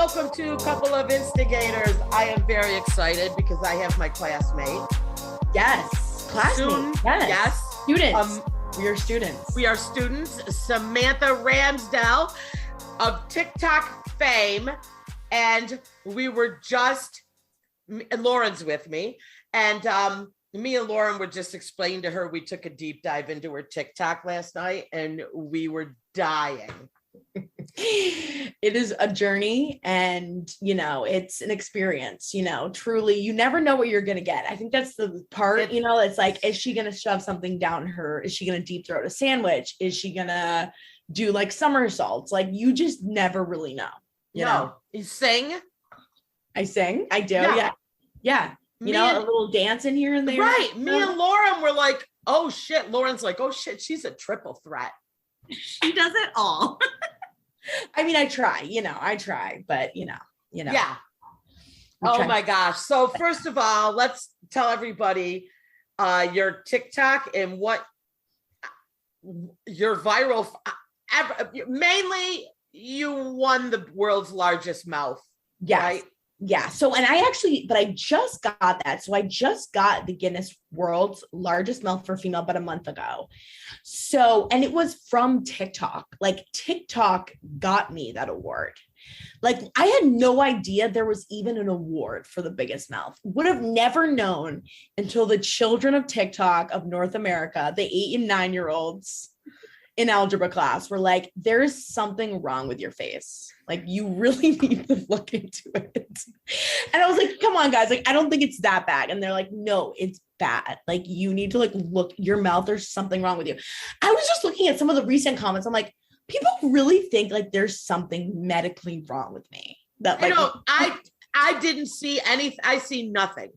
welcome to a couple of instigators. I am very excited because I have my classmate. Yes, classmate. Yes. Students. We are students. We are students. Samantha Ramsdell of TicTok fame. And we were just, Lauren's with me. And me and Lauren were just explaining to her, we took a deep dive into her TikTok last night and we were dying. It is a journey and, it's an experience, truly, you never know what you're going to get. I think that's the part, it's like, is she going to shove something down her? Is she going to deep throat a sandwich? Is she going to do like somersaults? Like, you just never really know. You know? You sing? I sing. I do. Yeah. A little dance in here and there. Right. Me and Lauren were like, oh shit. Lauren's like, oh shit, she's a triple threat. She does it all. I mean, I try, but Yeah. Oh my gosh. So first of all, let's tell everybody your TikTok and what your viral, mainly you won the world's largest mouth. Yes. Right? Yeah. So, I just got that. So I just got the Guinness World's largest mouth for female about a month ago. So, and it was from TikTok. Like, TikTok got me that award. Like, I had no idea there was even an award for the biggest mouth. Would have never known until the children of TikTok of North America, the 8 and 9-year-olds in algebra class, were like, there's something wrong with your face. Like, you really need to look into it. And I was like, come on, guys. Like, I don't think it's that bad. And they're like, no, it's bad. Like, you need to look your mouth. There's something wrong with you. I was just looking at some of the recent comments. I'm like, people really think like there's something medically wrong with me. That like, I didn't see anything. I see nothing.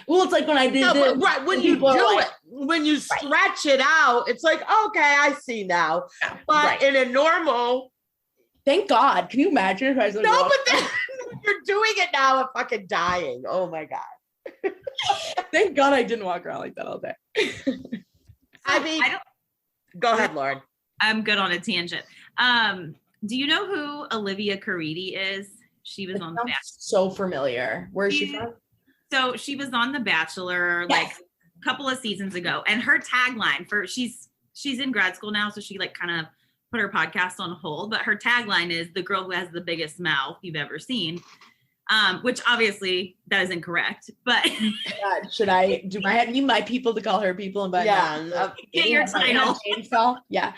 Well, it's like when I did right when you do it, when you stretch it out, it's like, okay, I see now. But in a normal, thank God. Can you imagine if I was like, no, but then you're doing it now, I'm fucking dying. Oh my God. Thank God I didn't walk around like that all day. Go ahead, Lauren. I'm good on a tangent. Do you know who Olivia Caridi is? She was on The Bachelor. So familiar. Where is she from? So she was on The Bachelor like a couple of seasons ago, and her tagline she's in grad school now, so she like kind of put her podcast on hold, but her tagline is "the girl who has the biggest mouth you've ever seen," which obviously that is incorrect. But should I need my people to call her people and get your title? Yeah.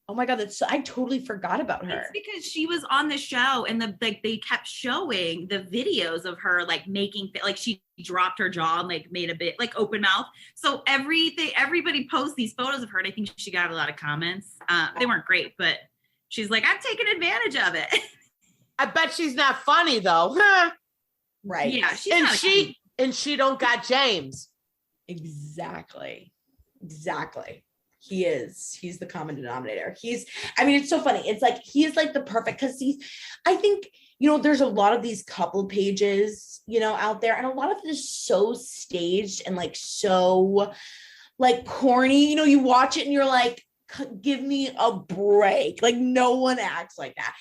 Oh my God, I totally forgot about her. It's because she was on the show and they kept showing the videos of her like making like she dropped her jaw and like made a bit like open mouth. So everybody posts these photos of her, and I think she got a lot of comments. They weren't great, but she's like, I'm taking advantage of it. I bet she's not funny though. Right. Yeah. She don't got James. Exactly. He's the common denominator. It's so funny. It's like, he is like the perfect, because I think, there's a lot of these couple pages, out there, and a lot of it is so staged and like, so like corny, you watch it and you're like, give me a break. Like, no one acts like that,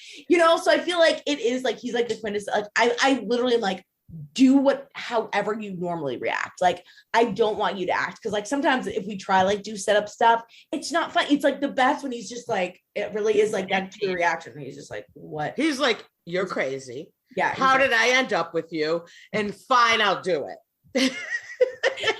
So I feel like it is like, he's like the quintessence. Like, I literally am like, do however you normally react. Like, I don't want you to act, because like sometimes if we try like do setup stuff, it's not fun. It's like the best when he's just like, it really is like that true reaction. He's just like, what? He's like, you're crazy. Yeah. How did I end up with you? And fine, I'll do it.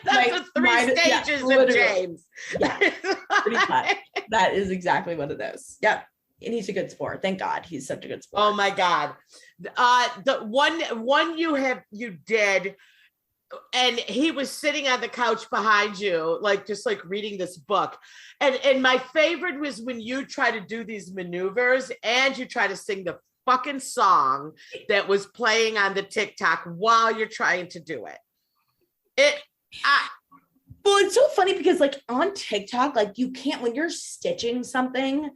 That's the three stages of James. Yeah. Pretty much. That is exactly what it is. Yep. And he's a good sport. Thank God he's such a good sport. Oh my God. The one you did, and he was sitting on the couch behind you, like just like reading this book. And my favorite was when you try to do these maneuvers and you try to sing the fucking song that was playing on the TikTok while you're trying to do it. Well, it's so funny because like on TikTok, like you can't, when you're stitching something,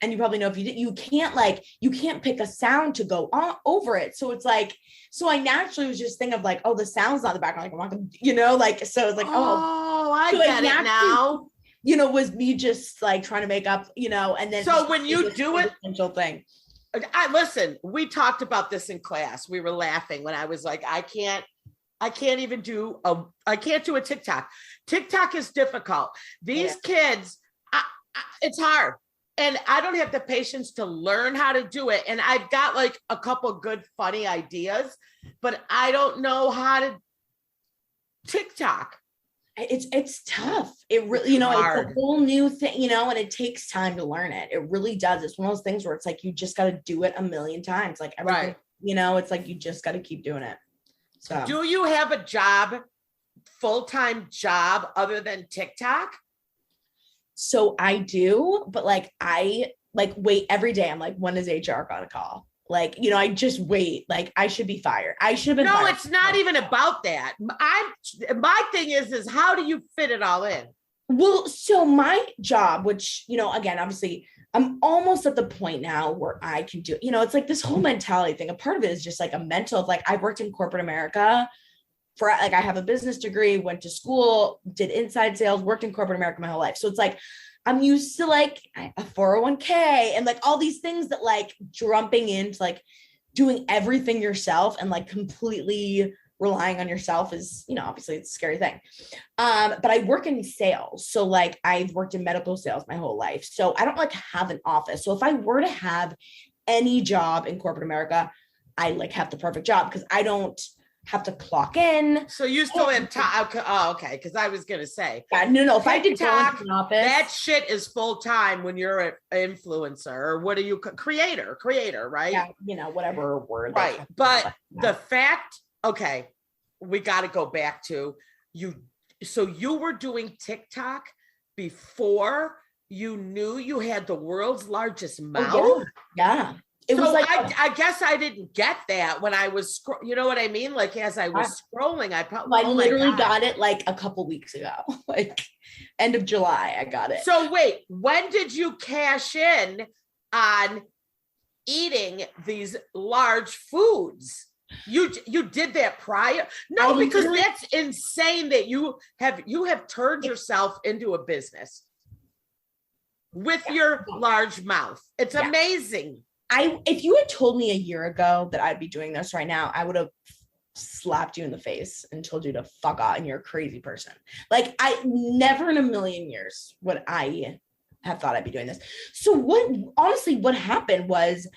and you probably know if you can't pick a sound to go on over it. So it's like, so I naturally was just thinking of like, oh, the sound's not in the background. Like, I'm not gonna, so it's like, I get it now. Was me just like trying to make up, and then. So when you do it, essential thing. listen, we talked about this in class. We were laughing when I was like, I can't do a TikTok. TikTok is difficult. These kids, it's hard. And I don't have the patience to learn how to do it. And I've got like a couple good funny ideas, but I don't know how to TikTok. It's tough. It really, it's a whole new thing, and it takes time to learn it. It really does. It's one of those things where it's like, you just got to do it a million times. Like everything, it's like, you just got to keep doing it. So do you have a full-time job other than TikTok? So I do, but I wait every day. I'm like, when is HR gonna call? I just wait. I should be fired. I should have been fired. No, it's not even about that. My thing is how do you fit it all in? Well, so my job, which, again, obviously I'm almost at the point now where I can do, it's like this whole mentality thing. A part of it is just like a mental, I've worked in corporate America for I have a business degree, went to school, did inside sales, worked in corporate America my whole life. So it's like, I'm used to a 401k and all these things that jumping into doing everything yourself and completely relying on yourself is, obviously it's a scary thing. But I work in sales. So I've worked in medical sales my whole life. So I don't have an office. So if I were to have any job in corporate America, I have the perfect job because I don't have to clock in. So you still have time. Oh, okay. Because I was gonna say, no. If I did go into an office, that shit is full time when you're an influencer or what are you creator, right? Yeah, whatever word. Right, but the fact, okay, we got to go back to you. So you were doing TikTok before you knew you had the world's largest mouth. Oh, yeah. It was I guess I didn't get that when I was, you know what I mean? As I was scrolling, I probably, I literally got it a couple weeks ago, end of July, I got it. So wait, when did you cash in on eating these large foods? You did that prior? No, because that's insane that you have turned yourself into a business with your large mouth. It's amazing. If you had told me a year ago that I'd be doing this right now, I would have slapped you in the face and told you to fuck off and you're a crazy person. I never in a million years would I have thought I'd be doing this. So what happened was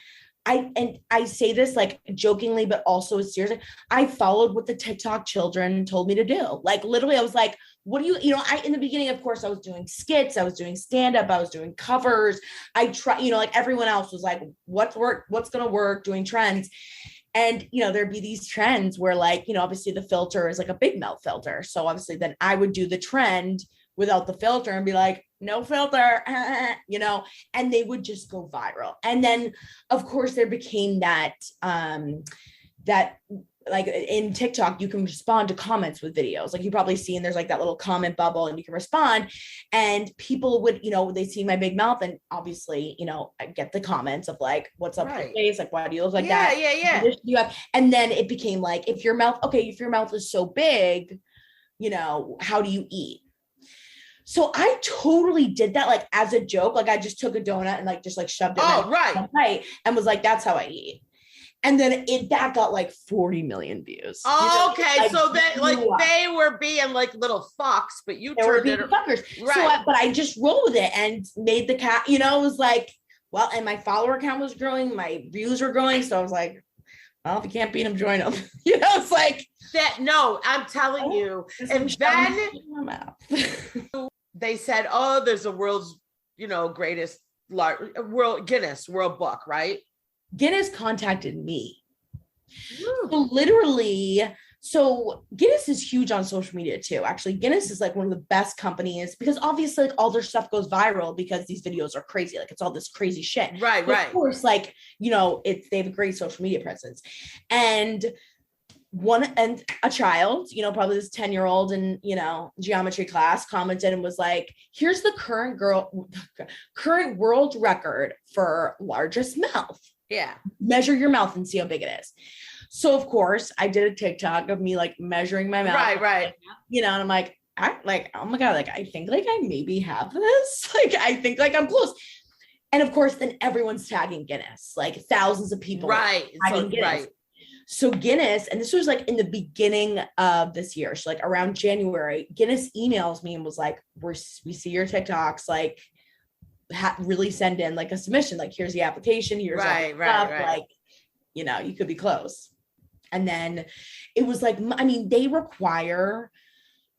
I say this jokingly, but also seriously, I followed what the TikTok children told me to do. Literally I was like, what do you, in the beginning, of course, I was doing skits, I was doing stand-up, I was doing covers. I try, everyone else was like, what's going to work, doing trends. And, there'd be these trends where obviously the filter is a big mouth filter. So obviously then I would do the trend without the filter and be like, no filter, and they would just go viral. And then of course there became that in TikTok, you can respond to comments with videos. You probably see, and there's that little comment bubble and you can respond, and people would, they see my big mouth and obviously, I get the comments of what's up with your face? Why do you look like that? Yeah. And then it became if your mouth is so big, how do you eat? So I totally did that as a joke. I just took a donut and just shoved it right and was that's how I eat. And then that got 40 million views. Oh, okay. So that they were being little fucks, but you turned it fuckers. Right. So but I just rolled with it and made the cat, it was well, and my follower count was growing, my views were growing. So I was well, if you can't beat them, join them. It's that. No, I'm telling you. And then they said, oh, there's a world's, greatest Guinness World Book, right? Guinness contacted me. So literally, Guinness is huge on social media too. Actually, Guinness is one of the best companies because obviously all their stuff goes viral because these videos are crazy. It's all this crazy shit. Right. Of course, they have a great social media presence. And a child, probably this 10-year-old in, geometry class commented and was here's the current world record for largest mouth. Yeah. Measure your mouth and see how big it is. So of course I did a TikTok of me measuring my mouth. Right. And I'm oh my God, I think I maybe have this. I think I'm close. And of course, then everyone's tagging Guinness, like thousands of people. Right. Tagging Guinness. Right. So Guinness, and this was like in the beginning of this year, so like around January, Guinness emails me and was like, we see your TikToks, like really send in like a submission, like here's the application, here's right, stuff, right. like, you know, you could be close. And then it was like, I mean, they require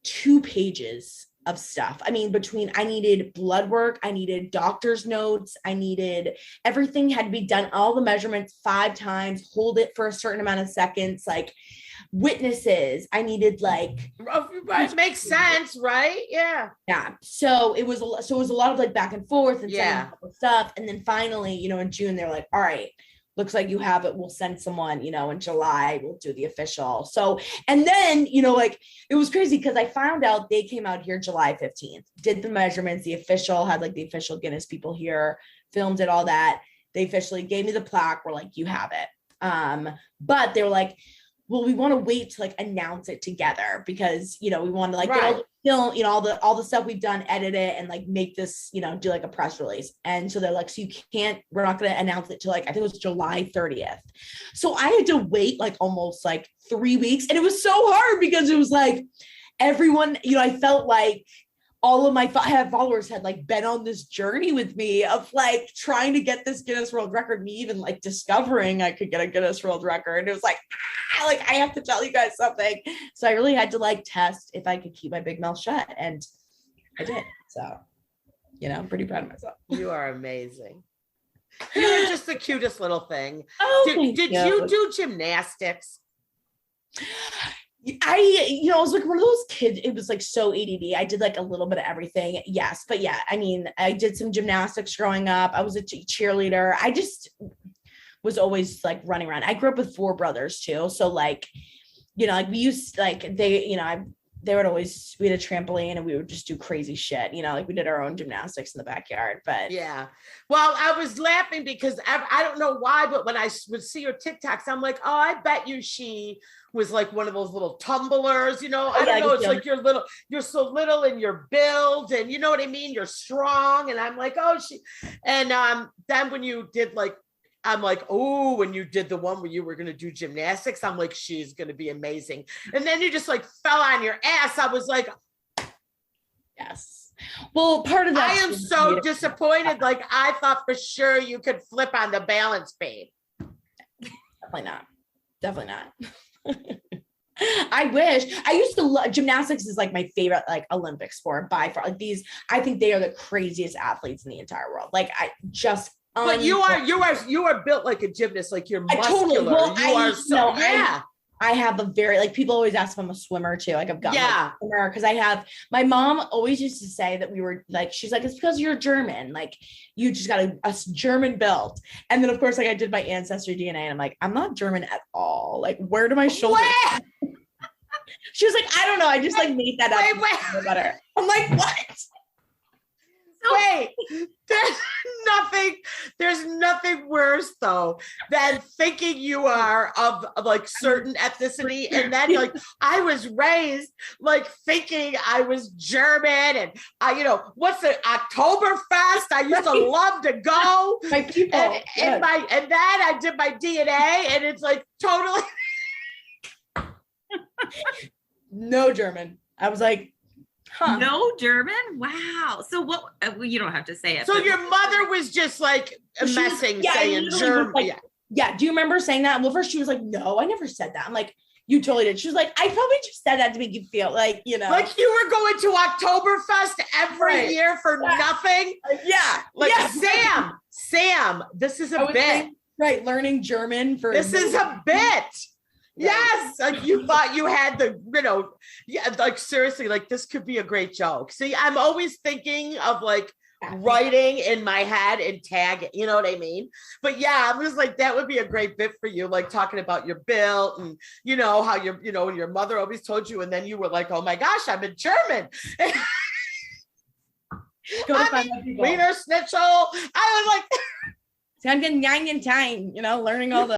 2 pages of stuff. I mean, I needed blood work, I needed doctor's notes, I needed everything had to be done, all the measurements 5 times, hold it for a certain amount of seconds, like witnesses. I needed like, it makes sense, right? Yeah. Yeah. So it was a lot of like back and forth and stuff. And then finally, you know, in June, they're like, all right, looks like you have it. We'll send someone, you know, in July, we'll do the official. So, and then, you know, like it was crazy because I found out they came out here July 15th, did the measurements, the official had like the official Guinness people here, filmed it, all that. They officially gave me the plaque. We're like, you have it. But they were like, well, we want to wait to like announce it together because, you know, we want to like get all the film, you know, all the stuff we've done, edit it and like make this, you know, do like a press release. And so they're like, so we're not going to announce it till like, I think it was July 30th. So I had to wait like almost like 3 weeks. And it was so hard because it was like everyone, you know, I felt like all of my followers had like been on this journey with me of like trying to get this Guinness World Record, me even like discovering I could get a Guinness World Record. It was like I have to tell you guys something. So I really had to like test if I could keep my big mouth shut, and I did. So, you know, I'm pretty proud of myself. You are amazing. You're just the cutest little thing. Oh, did you do gymnastics? I was like one of those kids, it was like so ADD. I did like a little bit of everything. Yes. But yeah, I mean, I did some gymnastics growing up. I was a cheerleader. I just was always like running around. I grew up with 4 brothers too. So like, you know, like we used like we had a trampoline and we would just do crazy shit, you know, like we did our own gymnastics in the backyard. But yeah, well, I was laughing because I don't know why, but when I would see your TikToks, I'm like, oh, I bet you she was like one of those little tumblers, you know. I don't know, it's like you're so little in your build, and you know what I mean, you're strong, and I'm like, oh, and then when you did like, I'm like, oh, when you did the one where you were going to do gymnastics, I'm like, she's going to be amazing. And then you just like fell on your ass. I was like, yes. Well, part of that. I am so disappointed. Like I thought for sure you could flip on the balance beam. Definitely not. I wish. I used to love gymnastics. Is like my favorite like Olympic sport by far. Like I think they are the craziest athletes in the entire world. Like but you are built like a gymnast, like you're muscular. I have a very, like, people always ask if I'm a swimmer too. Like I've got a swimmer because my mom always used to say that we were like, she's like, it's because you're German. Like you just got a German build. And then of course, like I did my ancestry DNA and I'm like, I'm not German at all. Like where do my shoulders? She was like, I don't know. I just like made that up. Better. I'm like, what? Wait, there's nothing worse though than thinking you are of like certain ethnicity, and then like I was raised like thinking I was German, and you know what's the Oktoberfest? I used to love to go. My people, and then I did my DNA, and it's like totally no German. I was like. Huh. No German? Wow. So what, you don't have to say it. So your mother was just like saying German. Like, yeah. Do you remember saying that? Well, first she was like, no, I never said that. I'm like, you totally did. She was like, I probably just said that to make you feel like, you know. Like you were going to Oktoberfest every year for nothing? Yeah. Like Sam, this is a bit. Learning German for. This is a bit. Yes, like you thought you had the, you know, like seriously, like this could be a great joke. See, I'm always thinking of like writing in my head and tag it, you know what I mean? But yeah, I was like, that would be a great bit for you, like talking about your build and you know how your mother always told you, and then you were like, oh my gosh, I'm in German. Wiener Schnitzel. I was like, I'm getting yang and time, you know, learning all the